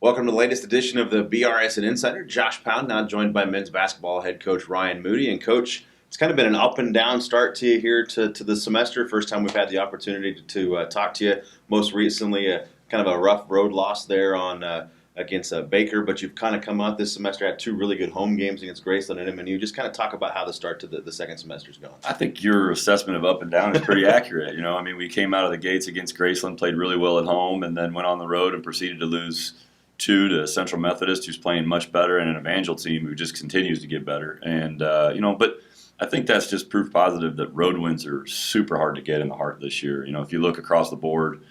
Welcome to the latest edition of the BRSN Insider. Josh Pound, now joined by men's basketball head coach Ryan Moody. And coach, it's kind of been an up and down start to you here to the semester. First time we've had the opportunity to talk to you. Most recently, kind of a rough road loss there on against Baker, but you've kind of come out this semester, had two really good home games against Graceland and MNU. Just kind of talk about how the start to the second semester is going. I think your assessment of up and down is pretty accurate. We came out of the gates against Graceland, played really well at home, and then went on the road and proceeded to lose 2 to Central Methodist, who's playing much better, and an Evangel team who just continues to get better. And, but I think that's just proof positive that road wins are super hard to get in the Heart this year. If you look across the board,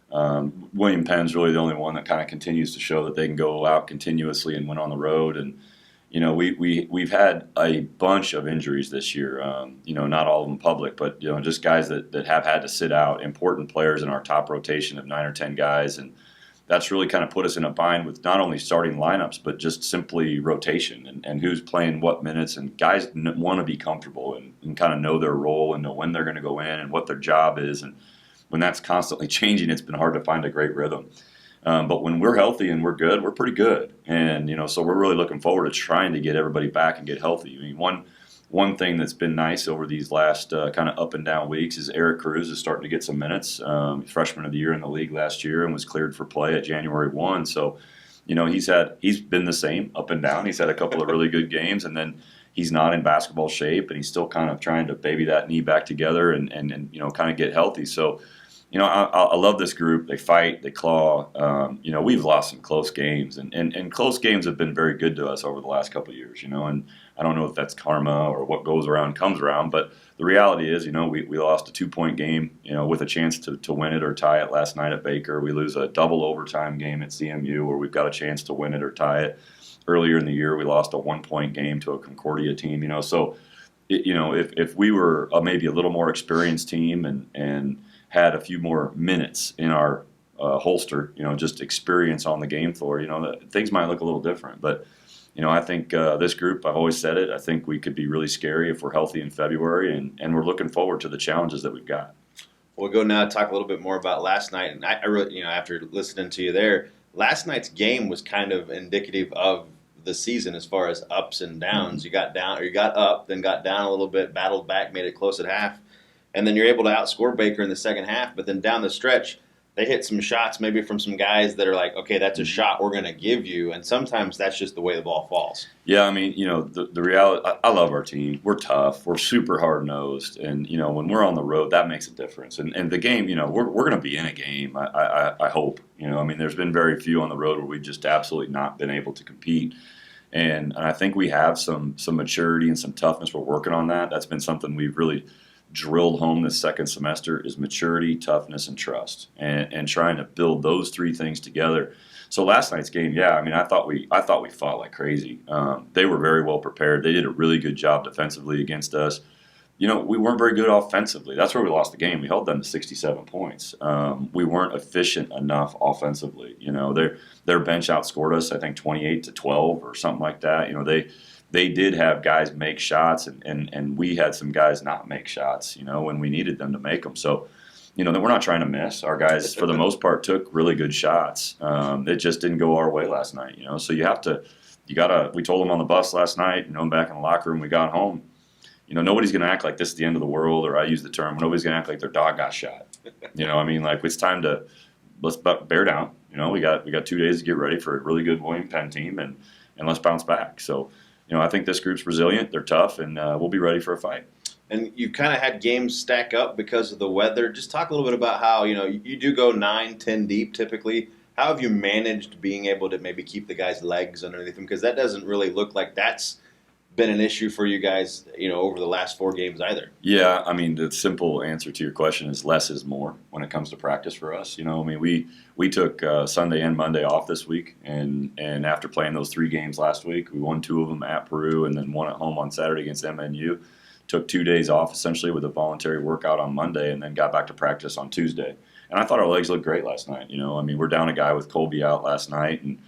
William Penn's really the only one that kind of continues to show that they can go out continuously and win on the road. And, we've had a bunch of injuries this year, not all of them public, but, just guys that have had to sit out, important players in our top rotation of 9 or 10 guys. And that's really kind of put us in a bind with not only starting lineups, but just simply rotation and who's playing what minutes. And guys want to be comfortable and kind of know their role and know when they're going to go in and what their job is. And when that's constantly changing, it's been hard to find a great rhythm. But when we're healthy and we're good, we're pretty good. And, so we're really looking forward to trying to get everybody back and get healthy. I mean, one thing that's been nice over these last kind of up and down weeks is Eric Cruz is starting to get some minutes. Freshman of the year in the league last year and was cleared for play at January 1. So, he's been the same up and down. He's had a couple of really good games, and then he's not in basketball shape, and he's still kind of trying to baby that knee back together and kind of get healthy. So, I love this group. They fight, they claw. We've lost some close games, and close games have been very good to us over the last couple of years, and I don't know if that's karma or what goes around comes around, but the reality is, we lost a 2-point game, with a chance to win it or tie it last night at Baker. We lose a double overtime game at CMU where we've got a chance to win it or tie it. Earlier in the year, we lost a 1-point game to a Concordia team, so, if we were maybe a little more experienced team and had a few more minutes in our holster, just experience on the game floor, things might look a little different. But, I think this group, I've always said it, I think we could be really scary if we're healthy in February, and we're looking forward to the challenges that we've got. We'll go now talk a little bit more about last night. And I really, after listening to you there, last night's game was kind of indicative of the season as far as ups and downs. You got down, or you got up, then got down a little bit, battled back, made it close at half. And then you're able to outscore Baker in the second half. But then down the stretch, they hit some shots maybe from some guys that are like, okay, that's a shot we're going to give you. And sometimes that's just the way the ball falls. Yeah, I mean, the reality, I love our team. We're tough. We're super hard-nosed. And, when we're on the road, that makes a difference. And the game, we're going to be in a game, I hope. There's been very few on the road where we've just absolutely not been able to compete. And I think we have some maturity and some toughness. We're working on that. That's been something we've really drilled home this second semester is maturity, toughness, and trust, and trying to build those three things together. So last night's game, I thought we fought like crazy. They were very well prepared. They did a really good job defensively against us. We weren't very good offensively. That's where we lost the game. We held them to 67 points. We weren't efficient enough offensively. Their bench outscored us, I think, 28-12 or something like that. They did have guys make shots, and we had some guys not make shots, when we needed them to make them. So, that we're not trying to miss. Our guys, for the most part, took really good shots. It just didn't go our way last night, So we told them on the bus last night, back in the locker room, we got home. Nobody's going to act like this is the end of the world, or I use the term, nobody's going to act like their dog got shot. It's time to let's bear down. We got 2 days to get ready for a really good William Penn team, and let's bounce back. So, I think this group's resilient. They're tough, and we'll be ready for a fight. And you've kind of had games stack up because of the weather. Just talk a little bit about how, you do go 9, 10 deep typically. How have you managed being able to maybe keep the guys' legs underneath them? Because that doesn't really look like that's been an issue for you guys, over the last 4 games either. Yeah, the simple answer to your question is less is more when it comes to practice for us. We took Sunday and Monday off this week, and after playing those 3 games last week, we won 2 of them at Peru and then 1 at home on Saturday against MNU. Took 2 days off essentially with a voluntary workout on Monday, and then got back to practice on Tuesday. And I thought our legs looked great last night. We're down a guy with Colby out last night, and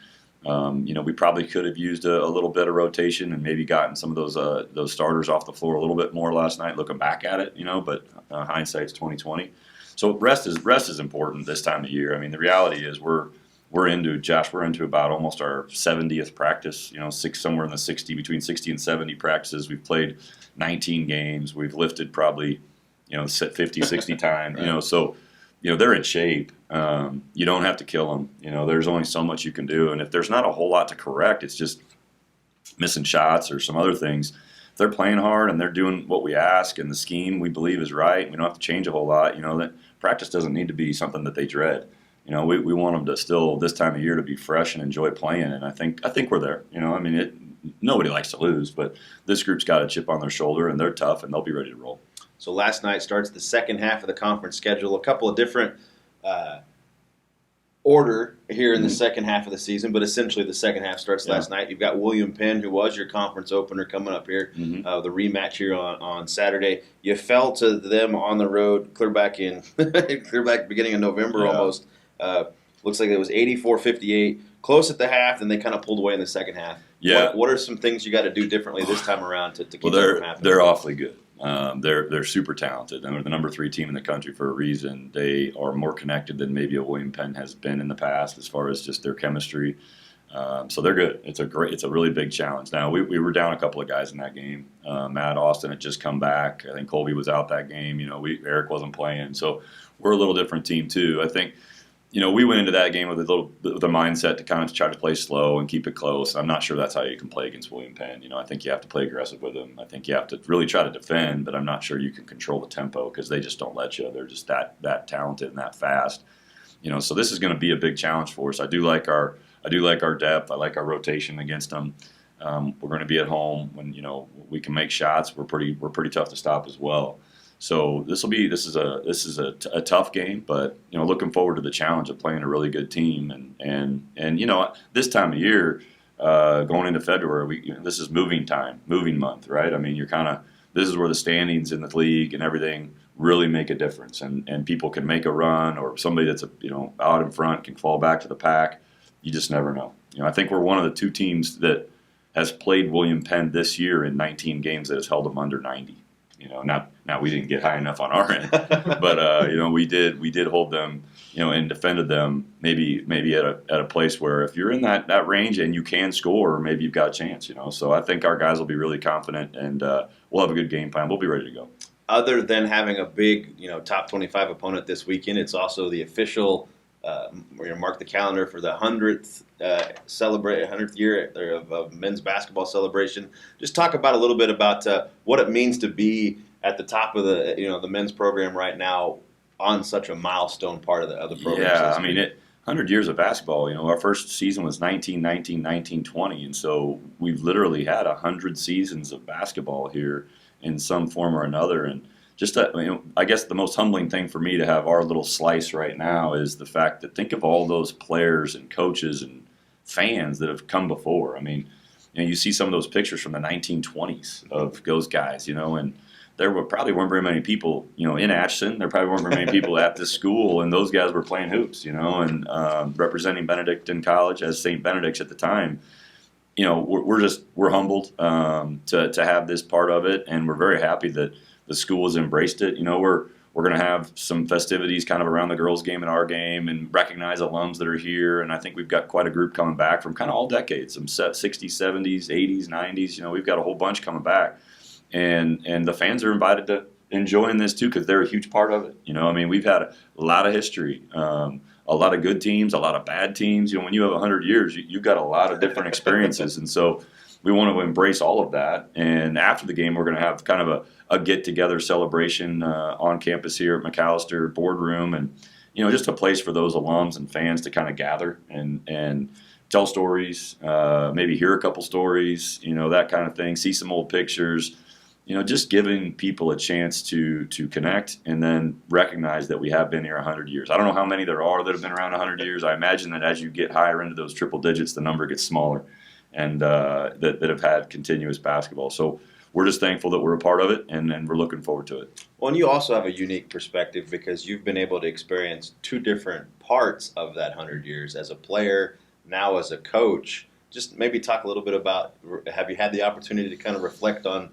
we probably could have used a little bit of rotation and maybe gotten some of those starters off the floor a little bit more last night, looking back at it, but hindsight's 20/20. So rest is important this time of year. The reality is we're we're into about almost our 70th practice, somewhere in the 60, between 60 and 70 practices. We've played 19 games. We've lifted probably, 50, 60 times, Right. so, they're in shape. You don't have to kill them. There's only so much you can do. And if there's not a whole lot to correct, it's just missing shots or some other things. If they're playing hard and they're doing what we ask and the scheme we believe is right, we don't have to change a whole lot. That practice doesn't need to be something that they dread. We want them to still, this time of year, to be fresh and enjoy playing. And I think we're there. Nobody likes to lose, but this group's got a chip on their shoulder and they're tough and they'll be ready to roll. So last night starts the second half of the conference schedule. A couple of different order here in the second half of the season, but essentially the second half starts last night. You've got William Penn, who was your conference opener, coming up here, the rematch here on Saturday. You fell to them on the road, clear back beginning of November almost. Looks like it was 84-58, close at the half, and they kind of pulled away in the second half. Yeah. What are some things you got to do differently this time around to keep that from happening? They're awfully good. They're super talented, and they're the number 3 team in the country for a reason. They are more connected than maybe a William Penn has been in the past as far as just their chemistry. So they're good. It's a really big challenge. Now we were down a couple of guys in that game. Matt Austin had just come back. I think Colby was out that game. Eric wasn't playing, so we're a little different team too. I think. We went into that game with a mindset to kind of try to play slow and keep it close. I'm not sure that's how you can play against William Penn. I think you have to play aggressive with them. I think you have to really try to defend, but I'm not sure you can control the tempo because they just don't let you. They're just that talented and that fast. So this is going to be a big challenge for us. I do like our depth. I like our rotation against them. We're going to be at home when we can make shots. We're pretty tough to stop as well. So this is a tough game, but looking forward to the challenge of playing a really good team and this time of year, going into February, this is moving month, right? I mean, this is where the standings in the league and everything really make a difference, and people can make a run, or somebody that's out in front can fall back to the pack. You just never know. I think we're one of the 2 teams that has played William Penn this year in 19 games that has held them under 90. Now we didn't get high enough on our end, but we did hold them, and defended them maybe at a place where if you're in that range and you can score, maybe you've got a chance. So I think our guys will be really confident, and we'll have a good game plan. We'll be ready to go. Other than having a big top 25 opponent this weekend, it's also the official. We're going to mark the calendar for the 100th celebrate 100th year of men's basketball celebration. Just talk about a little bit about what it means to be at the top of the men's program right now on such a milestone part of the program. Yeah, I mean 100 years of basketball. Our first season was 1919, 1920, and so we've literally had 100 seasons of basketball here in some form or another, and. I guess the most humbling thing for me to have our little slice right now is the fact that think of all those players and coaches and fans that have come before. I mean, you see some of those pictures from the 1920s of those guys, and there weren't very many people, in Atchison. There probably weren't very many people at this school, and those guys were playing hoops, and representing Benedictine College as St. Benedict's at the time. We're humbled to have this part of it, and we're very happy that the school has embraced it. We're going to have some festivities kind of around the girls' game and our game, and recognize alums that are here. And I think we've got quite a group coming back from kind of all decades, some 60s, 70s, 80s, 90s. We've got a whole bunch coming back, and the fans are invited to enjoying this too because they're a huge part of it. We've had a lot of history. A lot of good teams, a lot of bad teams. When you have 100 years, you've got a lot of different experiences, and so we want to embrace all of that. And after the game, we're going to have kind of a get-together celebration on campus here at McAllister Boardroom, and just a place for those alums and fans to kind of gather and tell stories, maybe hear a couple stories, that kind of thing. See some old pictures. Just giving people a chance to connect and then recognize that we have been here 100 years. I don't know how many there are that have been around 100 years. I imagine that as you get higher into those triple digits, the number gets smaller, and that have had continuous basketball. So we're just thankful that we're a part of it, and we're looking forward to it. Well, and you also have a unique perspective because you've been able to experience 2 different parts of that 100 years as a player, now as a coach. Just maybe talk a little bit about, have you had the opportunity to kind of reflect on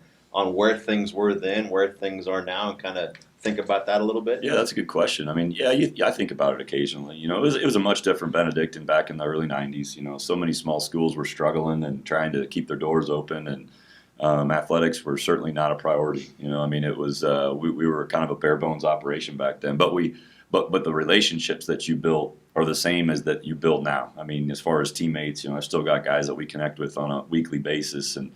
where things were then, where things are now, and kind of think about that a little bit? Yeah, that's a good question. I mean, yeah, I think about it occasionally. You know, it was a much different Benedictine back in the early '90s. You know, so many small schools were struggling and trying to keep their doors open, and athletics were certainly not a priority. You know, I mean, it was we were kind of a bare bones operation back then. But the relationships that you built are the same as that you build now. I mean, as far as teammates, you know, I still got guys that we connect with on a weekly basis, and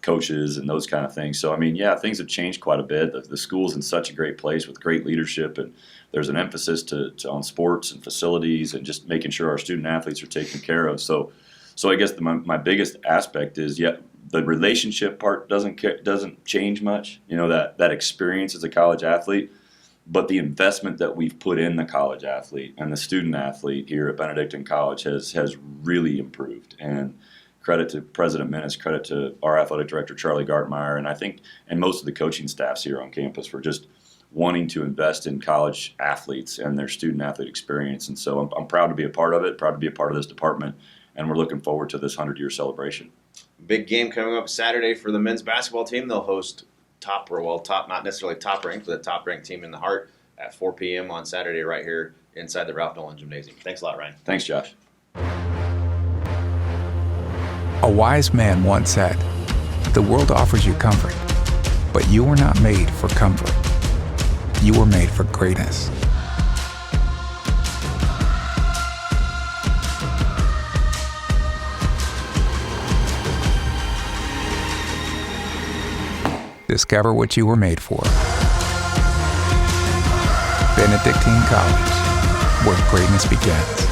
coaches and those kind of things. So, I mean, yeah, things have changed quite a bit. The school's in such a great place with great leadership, and there's an emphasis on sports and facilities and just making sure our student athletes are taken care of. So I guess my biggest aspect is, yeah, the relationship part doesn't change much. You know, that experience as a college athlete, but the investment that we've put in the college athlete and the student athlete here at Benedictine College has really improved. And credit to President Minnis, credit to our athletic director, Charlie Gartmeyer, and most of the coaching staffs here on campus for just wanting to invest in college athletes and their student-athlete experience. And so I'm proud to be a part of it, proud to be a part of this department, and we're looking forward to this 100-year celebration. Big game coming up Saturday for the men's basketball team. They'll host not necessarily top-ranked, but a top-ranked team in the Heart at 4 p.m. on Saturday right here inside the Ralph Nolan Gymnasium. Thanks a lot, Ryan. Thanks, Josh. A wise man once said, "The world offers you comfort, but you were not made for comfort. You were made for greatness." Discover what you were made for. Benedictine College, where greatness begins.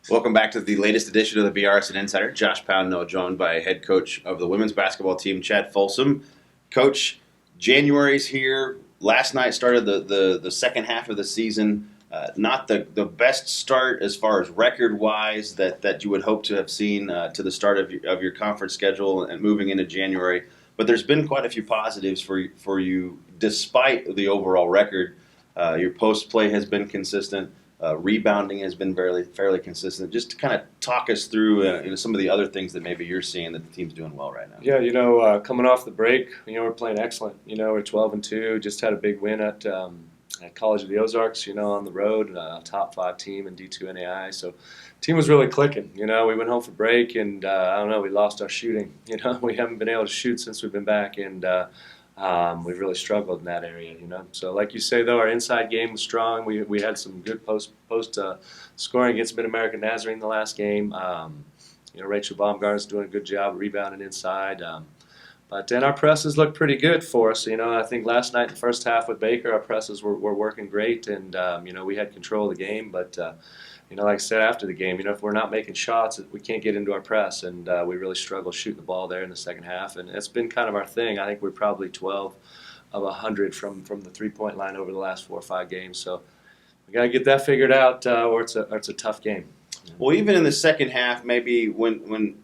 Welcome back to the latest edition of the BRSN Insider. Josh Poundno, joined by head coach of the women's basketball team, Chad Folsom. Coach, January's here. Last night started the second half of the season. Not the best start as far as record-wise that you would hope to have seen to the start of your conference schedule and moving into January. But there's been quite a few positives for you despite the overall record. Your post play has been consistent. Rebounding has been fairly consistent. Just to kind of talk us through some of the other things that maybe you're seeing that the team's doing well right now. Yeah, coming off the break, we're playing excellent. We're 12-2. Just had a big win at College of the Ozarks. On the road, top 5 team in D2 NAI. So, team was really clicking. We went home for break, and we lost our shooting. We haven't been able to shoot since we've been back, and we've really struggled in that area, So like you say, though, our inside game was strong. We had some good post scoring against Mid-American Nazarene the last game. Rachel Baumgartner's doing a good job rebounding inside. But then our presses looked pretty good for us. I think last night in the first half with Baker, our presses were working great, and we had control of the game. But like I said after the game, if we're not making shots, we can't get into our press, and we really struggled shooting the ball there in the second half. And it's been kind of our thing. I think we're probably 12 of 100 from the three-point line over the last 4 or 5 games. So we got to get that figured out, or it's a tough game. Well, even in the second half, maybe when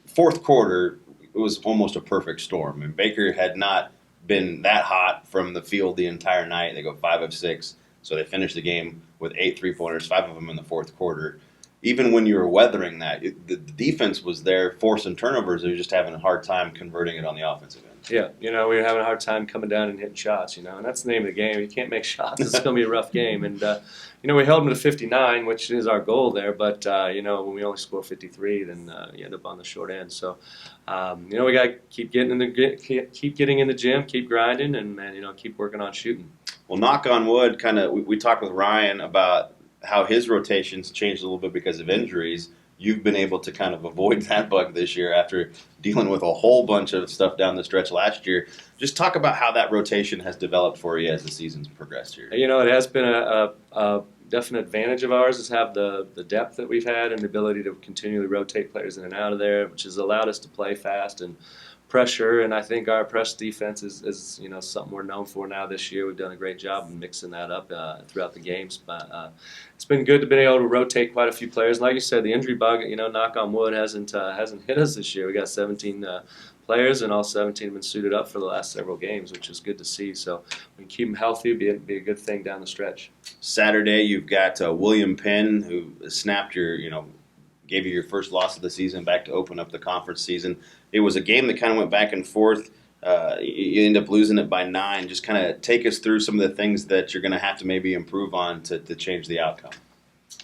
fourth quarter, it was almost a perfect storm. And Baker had not been that hot from the field the entire night. They go 5 of 6. So they finished the game with 8 3-pointers, 5 of them in the fourth quarter. Even when you were weathering that, the defense was there forcing turnovers. They were just having a hard time converting it on the offensive end. Yeah, we were having a hard time coming down and hitting shots, and that's the name of the game. You can't make shots. It's going to be a rough game. And, we held them to 59, which is our goal there. But, when we only score 53, then you end up on the short end. So, we got to keep getting in the gym, keep grinding, and keep working on shooting. Well, knock on wood, we talked with Ryan about how his rotations changed a little bit because of injuries. You've been able to kind of avoid that bug this year after dealing with a whole bunch of stuff down the stretch last year. Just talk about how that rotation has developed for you as the season's progressed here. It has been a definite advantage of ours is have the depth that we've had and the ability to continually rotate players in and out of there, which has allowed us to play fast and pressure, and I think our press defense is something we're known for now this year. We've done a great job in mixing that up throughout the games, but it's been good to be able to rotate quite a few players. Like you said, the injury bug, knock on wood, hasn't hit us this year. We got 17 players, and all 17 have been suited up for the last several games, which is good to see. So we can keep them healthy, be a good thing down the stretch. Saturday, you've got William Penn, who snapped gave you your first loss of the season back to open up the conference season. It was a game that kind of went back and forth. You end up losing it by 9. Just kind of take us through some of the things that you're going to have to maybe improve on to change the outcome.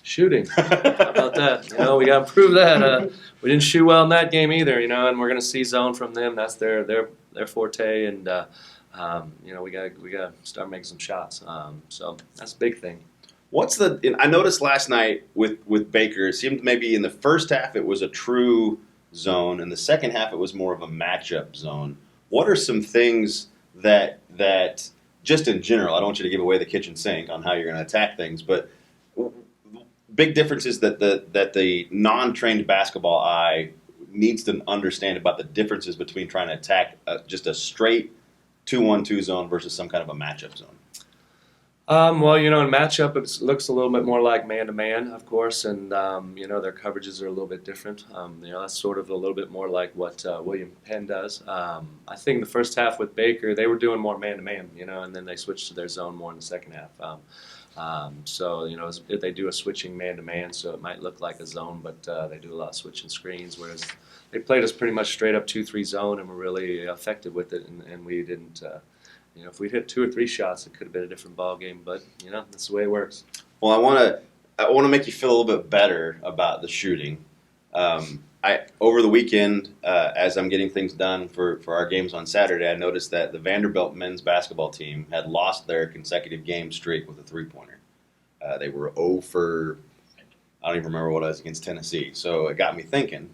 Shooting. How about that? We got to improve that. We didn't shoot well in that game either, and we're going to see zone from them. That's their forte, and we got to start making some shots. So that's a big thing. I noticed last night with Baker, it seemed maybe in the first half it was a true zone, and the second half it was more of a matchup zone. What are some things that just in general, I don't want you to give away the kitchen sink on how you're going to attack things, but big differences that the non-trained basketball eye needs to understand about the differences between trying to attack just a straight 2-1-2 zone versus some kind of a matchup zone? Well, in matchup, it looks a little bit more like man-to-man, of course, and, their coverages are a little bit different. That's sort of a little bit more like what William Penn does. I think in the first half with Baker, they were doing more man-to-man, and then they switched to their zone more in the second half. So, if they do a switching man-to-man, so it might look like a zone, but they do a lot of switching screens, whereas they played us pretty much straight up 2-3 zone and were really effective with it, and we didn't if we'd hit 2 or 3 shots, it could have been a different ball game. But that's the way it works. Well, I want to make you feel a little bit better about the shooting. Over the weekend, as I'm getting things done for our games on Saturday, I noticed that the Vanderbilt men's basketball team had lost their consecutive game streak with a 3-pointer. They were 0 for, I don't even remember what it was, against Tennessee. So it got me thinking.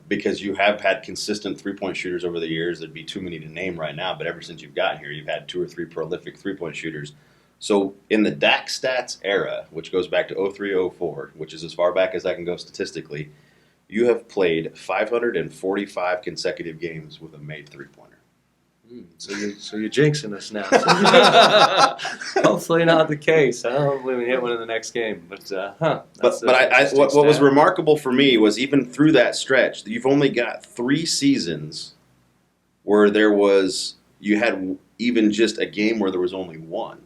Because you have had consistent 3-point shooters over the years. There'd be too many to name right now, but ever since you've gotten here, you've had 2 or 3 prolific 3-point shooters. So in the DAC stats era, which goes back to 03-04, which is as far back as I can go statistically, you have played 545 consecutive games with a made 3-pointer. So you're jinxing us now. Hopefully not the case. Hopefully we hit one in the next game. But what was remarkable for me was even through that stretch, you've only got 3 seasons where you had even just a game where there was only 1.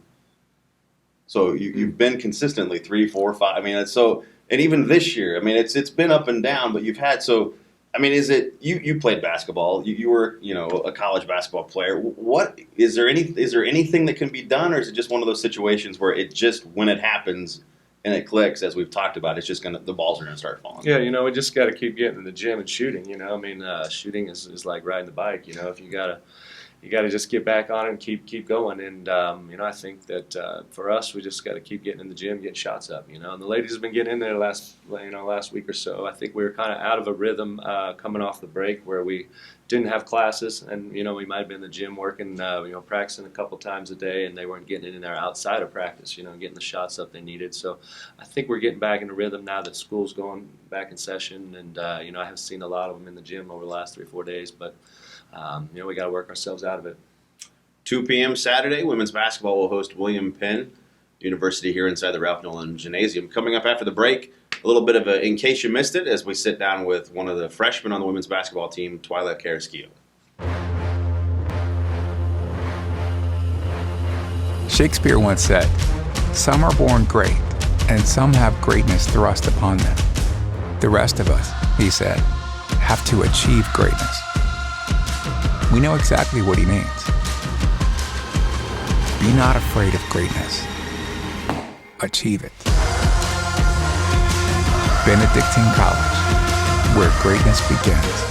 So you've been consistently 3, 4, 5. I mean, and even this year, I mean, it's been up and down, but you've had so. I mean, is it you played basketball? You were a college basketball player. What is there anything that can be done, or is it just one of those situations where it just when it happens and it clicks, as we've talked about, it's just the balls are gonna start falling? Yeah, we just got to keep getting in the gym and shooting. I mean, shooting is like riding the bike. If you got to just get back on it and keep going. And I think that for us, we just got to keep getting in the gym, getting shots up. And the ladies have been getting in there last week or so. I think we were kind of out of a rhythm coming off the break where we didn't have classes, and we might have been in the gym working, practicing a couple times a day, and they weren't getting in there outside of practice, getting the shots up they needed. So I think we're getting back in the rhythm now that school's going back in session, and I have seen a lot of them in the gym over the last 3 or 4 days, but. We got to work ourselves out of it. 2 p.m. Saturday, women's basketball will host William Penn University here inside the Ralph Nolan Gymnasium. Coming up after the break, a little bit of in case you missed it, as we sit down with one of the freshmen on the women's basketball team, Twilah Carrasquillo. Shakespeare once said, "Some are born great, and some have greatness thrust upon them. The rest of us," he said, "have to achieve greatness." We know exactly what he means. Be not afraid of greatness. Achieve it. Benedictine College, where greatness begins.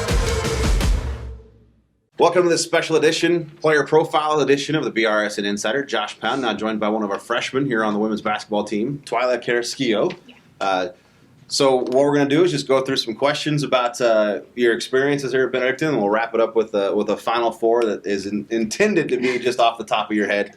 Welcome to this special edition, player profile edition of the BRSN Insider. Josh Pound, now joined by one of our freshmen here on the women's basketball team, Twilah Carrasquillo. So what we're going to do is just go through some questions about your experiences here at Benedictine, and we'll wrap it up with a Final Four that is intended to be just off the top of your head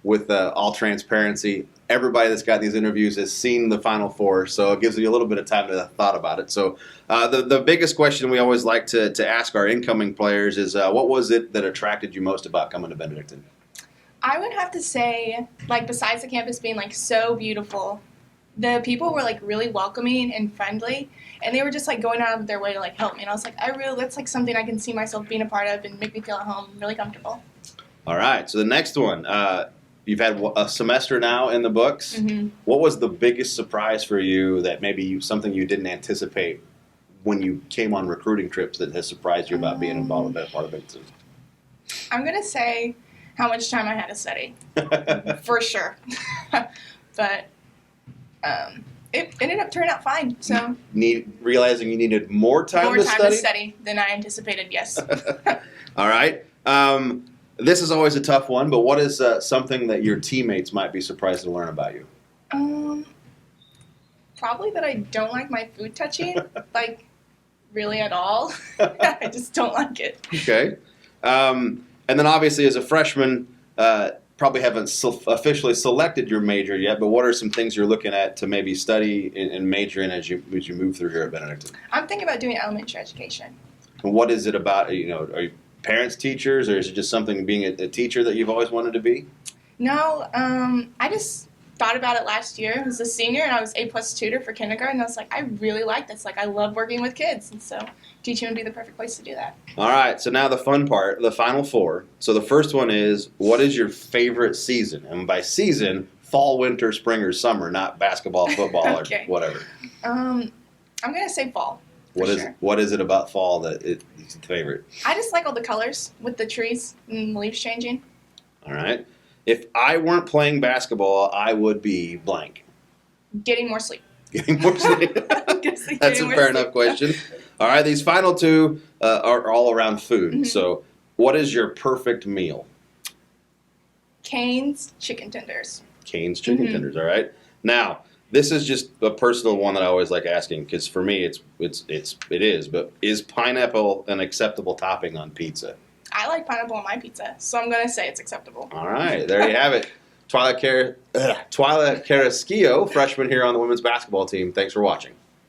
with all transparency. Everybody that's got these interviews has seen the Final Four, so it gives you a little bit of time to thought about it. So the biggest question we always like to ask our incoming players is, what was it that attracted you most about coming to Benedictine? I would have to say, besides the campus being, so beautiful, the people were really welcoming and friendly, and they were just going out of their way to help me. And I was that's something I can see myself being a part of and make me feel at home, really comfortable. All right. So the next one, you've had a semester now in the books. Mm-hmm. What was the biggest surprise for you that maybe something you didn't anticipate when you came on recruiting trips that has surprised you about being involved in that part of it? I'm going to say how much time I had to study, for sure. But it ended up turning out fine. So Realizing you needed more time to study than I anticipated, yes. All right. This is always a tough one, but what is something that your teammates might be surprised to learn about you? Probably that I don't like my food touching, like, really at all. I just don't like it. Okay. And then obviously as a freshman, probably haven't officially selected your major yet, but what are some things you're looking at to maybe study and major in as you move through here at Benedictine? I'm thinking about doing elementary education. And what is it about, are you parents, teachers, or is it just something being a teacher that you've always wanted to be? No, I just thought about it last year. I was a senior and I was A+ tutor for kindergarten. And I was like, I really like this. Like, I love working with kids. And so teaching would be the perfect place to do that. All right. So now the fun part, the final four. So the first one is, what is your favorite season? And by season, fall, winter, spring, or summer, not basketball, football, okay. or whatever. I'm going to say fall. What is it about fall that it's your favorite? I just like all the colors with the trees and the leaves changing. All right. If I weren't playing basketball, I would be blank. Getting more sleep. Getting more sleep. That's a fair enough question. All right. These final two are all around food. Mm-hmm. So what is your perfect meal? Cane's chicken tenders. Cane's chicken tenders. All right. Now, this is just a personal one that I always like asking because for me, it is. But is pineapple an acceptable topping on pizza? I like pineapple on my pizza, so I'm going to say it's acceptable. All right, there you have it. Twilah Carrasquillo, freshman here on the women's basketball team. Thanks for watching.